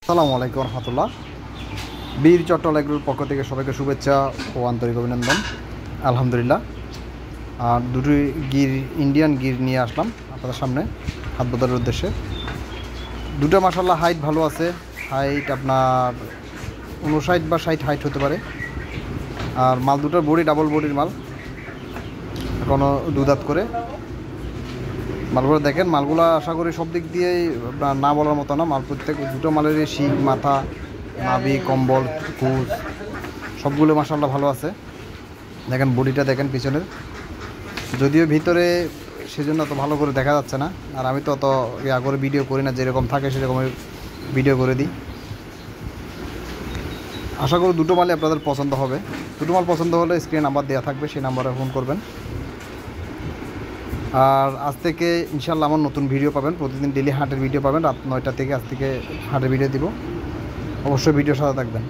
আসসালামু আলাইকুম রহমতুল্লাহ। বীর চট্টল এগ্রোর পক্ষ থেকে সবাইকে শুভেচ্ছা ও আন্তরিক অভিনন্দন। আলহামদুলিল্লাহ, আর দুটি ইন্ডিয়ান গির নিয়ে আসলাম আপনাদের সামনে হাত বদলের উদ্দেশ্যে। দুটো মাশাআল্লাহ হাইট ভালো আছে। হাইট আপনার 59 বা 60 হাইট হতে পারে। আর মাল দুটোর বডি ডাবল বডির মাল, এখনও দুধাত করে মালগুলো দেখেন। মালগুলো আশা করি সব দিক দিয়েই না বলার মতো না। মাল প্রত্যেক দুটো মালেরই শিং, মাথা, নাভি, কম্বল, কুচ সবগুলো মাশাআল্লাহ ভালো আছে। দেখেন বডিটা দেখেন পিছনের, যদিও ভিতরে সেজন্য অত ভালো করে দেখা যাচ্ছে না। আর আমি তো অত ইয়া করে ভিডিও করি না, যেরকম থাকে সেরকমই ভিডিও করে দিই। আশা করি দুটো মালই আপনাদের পছন্দ হবে। দুটো মাল পছন্দ হলে স্ক্রিনে নাম্বার দেওয়া থাকবে, সেই নাম্বারে ফোন করবেন। আর আজ থেকে ইনশাল্লাহ আমার নতুন ভিডিও পাবেন, প্রতিদিন ডেলি হাটের ভিডিও পাবেন। রাত 9টা থেকে আজ থেকে হাটের ভিডিও দিব। অবশ্যই ভিডিওর সাথে থাকবেন।